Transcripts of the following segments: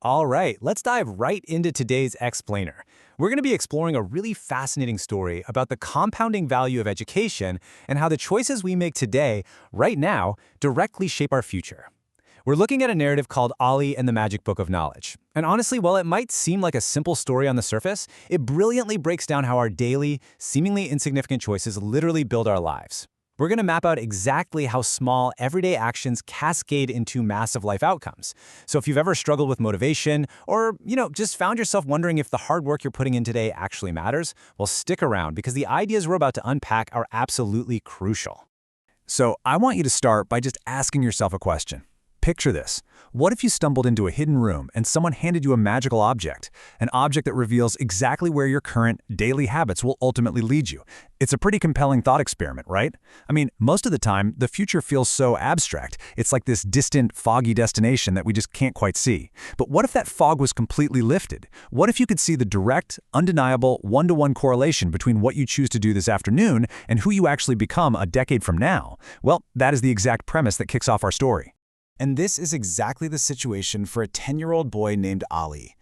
All right, let's dive right into today's explainer. We're going to be exploring a really fascinating story about the compounding value of education and how the choices we make today, right now, directly shape our future. We're looking at a narrative called Ollie and the Magic Book of Knowledge. And honestly, while it might seem like a simple story on the surface, it brilliantly breaks down how our daily, seemingly insignificant choices literally build our lives. We're going to map out exactly how small, everyday actions cascade into massive life outcomes. So if you've ever struggled with motivation or, just found yourself wondering if the hard work you're putting in today actually matters, well, stick around because the ideas we're about to unpack are absolutely crucial. So I want you to start by just asking yourself a question. Picture this. What if you stumbled into a hidden room and someone handed you a magical object, an object that reveals exactly where your current daily habits will ultimately lead you? It's a pretty compelling thought experiment, right? I mean, most of the time, the future feels so abstract. It's like this distant, foggy destination that we just can't quite see. But what if that fog was completely lifted? What if you could see the direct, undeniable, one-to-one correlation between what you choose to do this afternoon and who you actually become a decade from now? Well, that is the exact premise that kicks off our story. And this is exactly the situation for a 10-year-old boy named Ollie.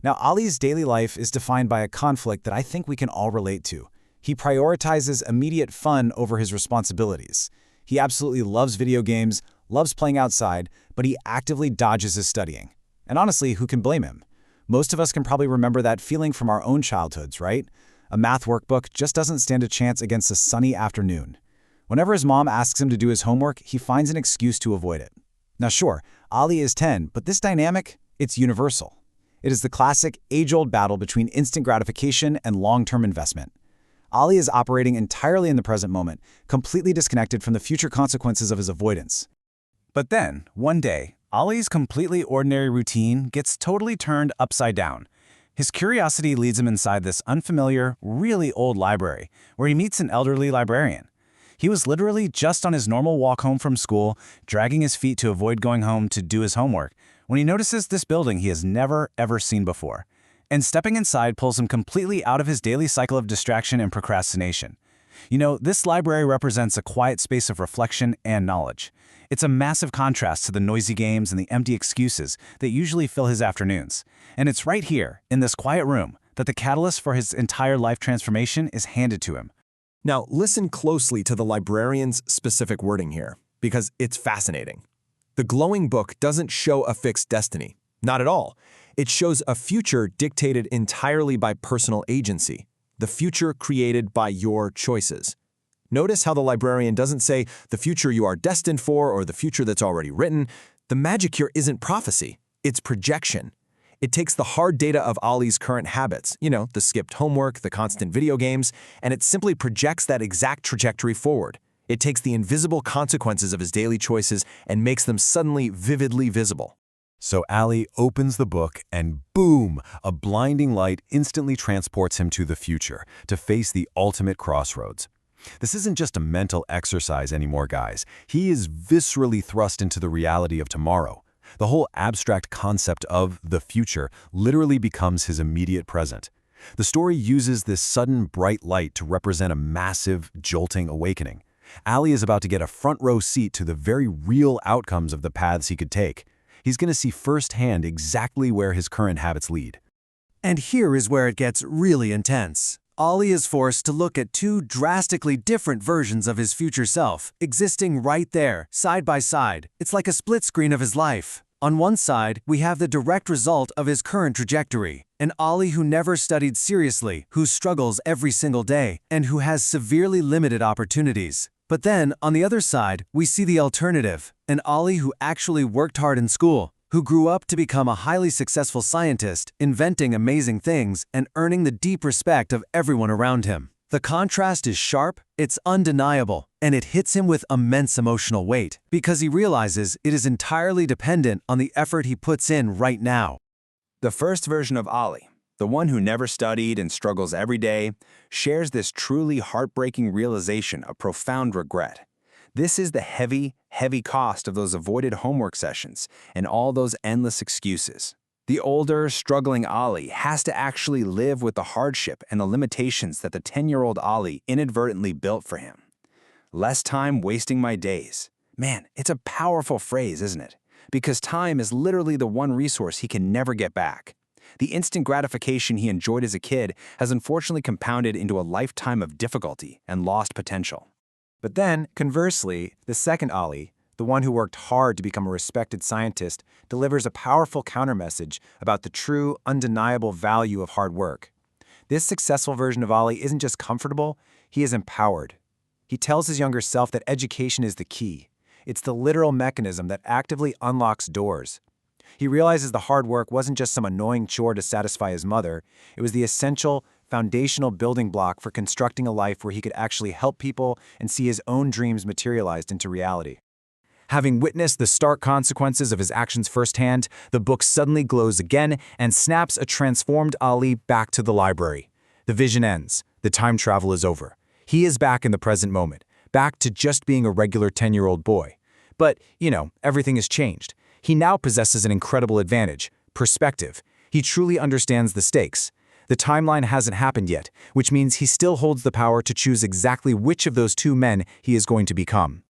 Now, Ollie's daily life is defined by a conflict that I think we can all relate to. He prioritizes immediate fun over his responsibilities. He absolutely loves video games, loves playing outside, but he actively dodges his studying. And honestly, who can blame him? Most of us can probably remember that feeling from our own childhoods, right? A math workbook just doesn't stand a chance against a sunny afternoon. Whenever his mom asks him to do his homework, he finds an excuse to avoid it. Now sure, Ollie is 10, but this dynamic, it's universal. It is the classic, age-old battle between instant gratification and long-term investment. Ollie is operating entirely in the present moment, completely disconnected from the future consequences of his avoidance. But then, one day, Ollie's completely ordinary routine gets totally turned upside down. His curiosity leads him inside this unfamiliar, really old library, where he meets an elderly librarian. He was literally just on his normal walk home from school, dragging his feet to avoid going home to do his homework, when he notices this building he has never, ever seen before. And stepping inside pulls him completely out of his daily cycle of distraction and procrastination. This library represents a quiet space of reflection and knowledge. It's a massive contrast to the noisy games and the empty excuses that usually fill his afternoons. And it's right here, in this quiet room, that the catalyst for his entire life transformation is handed to him. Now, listen closely to the librarian's specific wording here, because it's fascinating. The glowing book doesn't show a fixed destiny. Not at all. It shows a future dictated entirely by personal agency, the future created by your choices. Notice how the librarian doesn't say the future you are destined for or the future that's already written. The magic here isn't prophecy, it's projection. It takes the hard data of Ollie's current habits, the skipped homework, the constant video games, and it simply projects that exact trajectory forward. It takes the invisible consequences of his daily choices and makes them suddenly vividly visible. So Ollie opens the book and boom, a blinding light instantly transports him to the future, to face the ultimate crossroads. This isn't just a mental exercise anymore, guys. He is viscerally thrust into the reality of tomorrow. The whole abstract concept of the future literally becomes his immediate present. The story uses this sudden bright light to represent a massive, jolting awakening. Ollie is about to get a front-row seat to the very real outcomes of the paths he could take. He's going to see firsthand exactly where his current habits lead. And here is where it gets really intense. Ollie is forced to look at two drastically different versions of his future self, existing right there, side by side. It's like a split screen of his life. On one side, we have the direct result of his current trajectory, an Ollie who never studied seriously, who struggles every single day, and who has severely limited opportunities. But then, on the other side, we see the alternative, an Ollie who actually worked hard in school, who grew up to become a highly successful scientist, inventing amazing things and earning the deep respect of everyone around him. The contrast is sharp, it's undeniable, and it hits him with immense emotional weight because he realizes it is entirely dependent on the effort he puts in right now. The first version of Ollie, the one who never studied and struggles every day, shares this truly heartbreaking realization of profound regret. This is the heavy, heavy cost of those avoided homework sessions and all those endless excuses. The older, struggling Ollie has to actually live with the hardship and the limitations that the 10-year-old Ollie inadvertently built for him. Less time wasting my days. Man, it's a powerful phrase, isn't it? because time is literally the one resource he can never get back. The instant gratification he enjoyed as a kid has unfortunately compounded into a lifetime of difficulty and lost potential. But then, conversely, the second Ali, the one who worked hard to become a respected scientist, delivers a powerful countermessage about the true, undeniable value of hard work. This successful version of Ali isn't just comfortable, he is empowered. He tells his younger self that education is the key. It's the literal mechanism that actively unlocks doors. He realizes the hard work wasn't just some annoying chore to satisfy his mother, it was the essential, foundational building block for constructing a life where he could actually help people and see his own dreams materialized into reality. Having witnessed the stark consequences of his actions firsthand, the book suddenly glows again and snaps a transformed Ali back to the library. The vision ends. The time travel is over. He is back in the present moment, back to just being a regular 10-year-old boy. But, everything has changed. He now possesses an incredible advantage: perspective. He truly understands the stakes. The timeline hasn't happened yet, which means he still holds the power to choose exactly which of those two men he is going to become.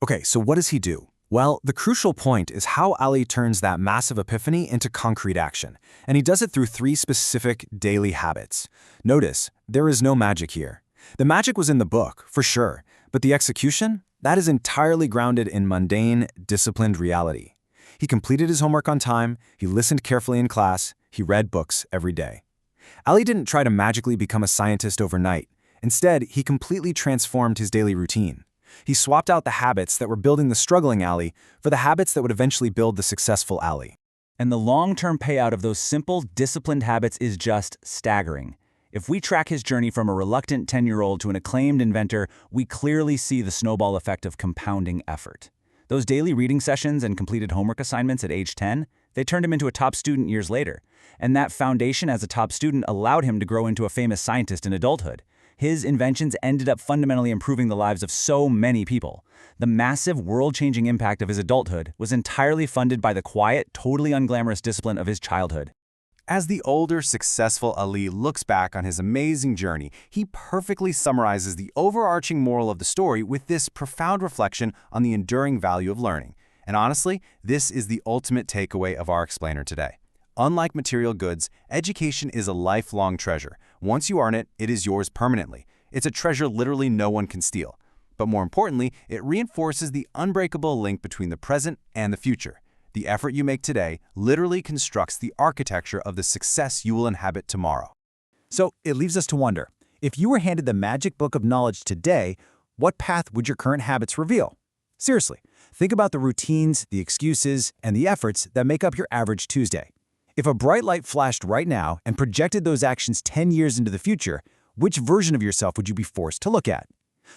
Okay, so what does he do? Well, the crucial point is how Ali turns that massive epiphany into concrete action, and he does it through 3 specific daily habits. Notice, there is no magic here. The magic was in the book, for sure, but the execution? That is entirely grounded in mundane, disciplined reality. He completed his homework on time, he listened carefully in class, he read books every day. Ali didn't try to magically become a scientist overnight. Instead, he completely transformed his daily routine. He swapped out the habits that were building the struggling Ali for the habits that would eventually build the successful Ali. And the long-term payout of those simple, disciplined habits is just staggering. If we track his journey from a reluctant 10-year-old to an acclaimed inventor, we clearly see the snowball effect of compounding effort. Those daily reading sessions and completed homework assignments at age 10, they turned him into a top student years later. And that foundation as a top student allowed him to grow into a famous scientist in adulthood. His inventions ended up fundamentally improving the lives of so many people. The massive, world-changing impact of his adulthood was entirely funded by the quiet, totally unglamorous discipline of his childhood. As the older, successful Ali looks back on his amazing journey, he perfectly summarizes the overarching moral of the story with this profound reflection on the enduring value of learning. And honestly, this is the ultimate takeaway of our explainer today. Unlike material goods, education is a lifelong treasure. Once you earn it, it is yours permanently. It's a treasure literally no one can steal. But more importantly, it reinforces the unbreakable link between the present and the future. The effort you make today literally constructs the architecture of the success you will inhabit tomorrow. So it leaves us to wonder, if you were handed the magic book of knowledge today, what path would your current habits reveal? Seriously, think about the routines, the excuses, and the efforts that make up your average Tuesday. If a bright light flashed right now and projected those actions 10 years into the future, which version of yourself would you be forced to look at?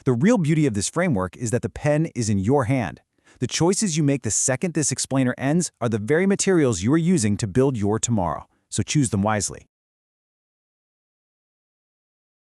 The real beauty of this framework is that the pen is in your hand. The choices you make the second this explainer ends are the very materials you are using to build your tomorrow, so choose them wisely.